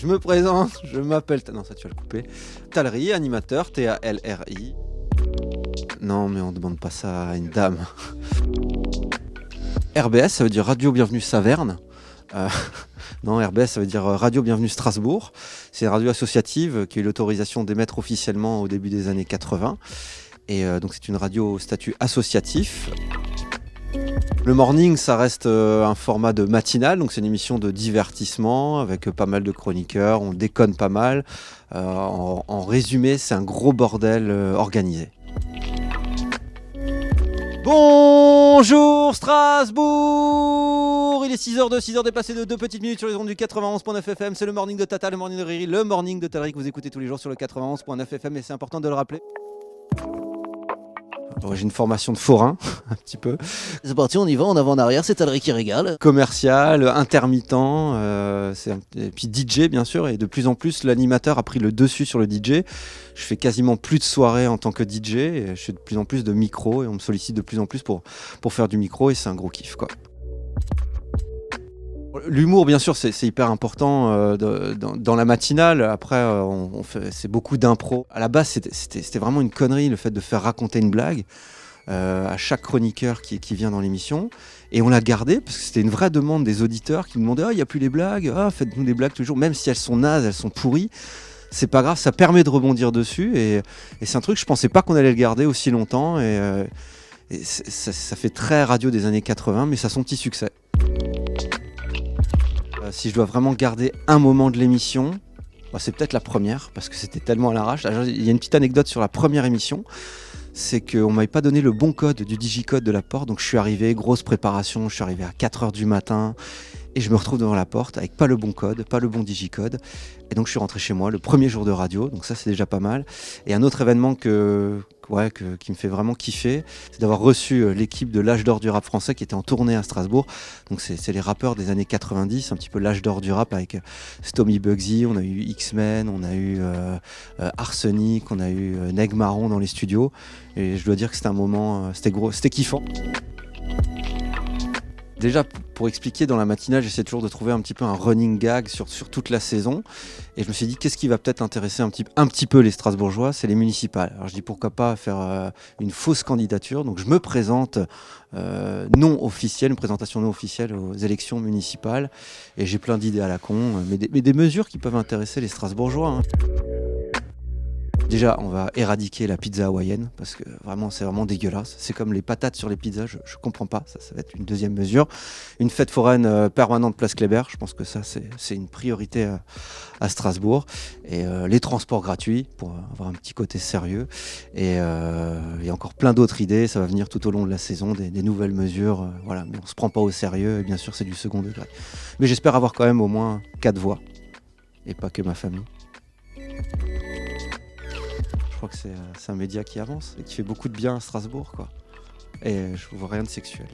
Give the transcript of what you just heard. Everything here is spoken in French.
me présente, je m'appelle... Non, ça tu vas le couper. Tallery, animateur, Talri. Non, mais on demande pas ça à une dame. RBS, ça veut dire Radio Bienvenue Saverne. Non, RBS, ça veut dire Radio Bienvenue Strasbourg. C'est une radio associative qui a eu l'autorisation d'émettre officiellement au début des années 80. Et donc c'est une radio au statut associatif. Le morning, ça reste un format de matinale, donc c'est une émission de divertissement avec pas mal de chroniqueurs, on déconne pas mal. En résumé, c'est un gros bordel organisé. Bonjour Strasbourg! Il est 6h02, 6h déplacé de 2 petites minutes sur les ondes du 91.9 FM. C'est le morning de Tata, le morning de Riri, le morning de Tallery que vous écoutez tous les jours sur le 91.9 FM et c'est important de le rappeler. J'ai une formation de forain, un petit peu. C'est parti, on y va, en avant en arrière, c'est Tallery qui régale. Commercial, intermittent, et puis DJ bien sûr, et de plus en plus l'animateur a pris le dessus sur le DJ. Je fais quasiment plus de soirées en tant que DJ, et je fais de plus en plus de micros, et on me sollicite de plus en plus pour faire du micro, et c'est un gros kiff quoi. L'humour, bien sûr, c'est hyper important dans la matinale. Après, c'est beaucoup d'impro. À la base, c'était vraiment une connerie, le fait de faire raconter une blague à chaque chroniqueur qui vient dans l'émission. Et on l'a gardé parce que c'était une vraie demande des auditeurs qui me demandaient « Ah, il n'y a plus les blagues, faites-nous des blagues toujours, même si elles sont nazes, elles sont pourries. » C'est pas grave, ça permet de rebondir dessus. Et c'est un truc, je pensais pas qu'on allait le garder aussi longtemps. Et ça fait très radio des années 80, mais ça a son petit succès. Si je dois vraiment garder un moment de l'émission, c'est peut-être la première, parce que c'était tellement à l'arrache. Il y a une petite anecdote sur la première émission, c'est qu'on ne m'avait pas donné le bon code du digicode de la porte, donc je suis arrivé, grosse préparation, je suis arrivé à 4h du matin, et je me retrouve devant la porte avec pas le bon code, pas le bon digicode, et donc je suis rentré chez moi le premier jour de radio, donc ça c'est déjà pas mal. Et un autre événement qui me fait vraiment kiffer, c'est d'avoir reçu l'équipe de l'âge d'or du rap français qui était en tournée à Strasbourg. Donc c'est les rappeurs des années 90, un petit peu l'âge d'or du rap avec Stomy Bugsy, on a eu X-Men, on a eu Arsenic, on a eu Neg Marron dans les studios. Et je dois dire que c'était un moment, c'était kiffant. Déjà, pour expliquer, dans la matinale, j'essaie toujours de trouver un petit peu un running gag sur toute la saison. Et je me suis dit, qu'est-ce qui va peut-être intéresser un petit peu les Strasbourgeois? C'est les municipales. Alors je dis, pourquoi pas faire une fausse candidature. Donc je me présente non officielle, une présentation non officielle aux élections municipales. Et j'ai plein d'idées à la con, mais des mesures qui peuvent intéresser les Strasbourgeois, hein. Déjà, on va éradiquer la pizza hawaïenne parce que c'est vraiment dégueulasse. C'est comme les patates sur les pizzas, je comprends pas. Ça va être une deuxième mesure. Une fête foraine permanente place Kléber, je pense que ça c'est une priorité à Strasbourg. Et les transports gratuits pour avoir un petit côté sérieux. Et il y a encore plein d'autres idées. Ça va venir tout au long de la saison, des nouvelles mesures. Voilà, mais on se prend pas au sérieux. Et bien sûr, c'est du second degré. Mais j'espère avoir quand même au moins 4 voix et pas que ma famille. Je crois que c'est un média qui avance et qui fait beaucoup de bien à Strasbourg, quoi. Et je vois rien de sexuel.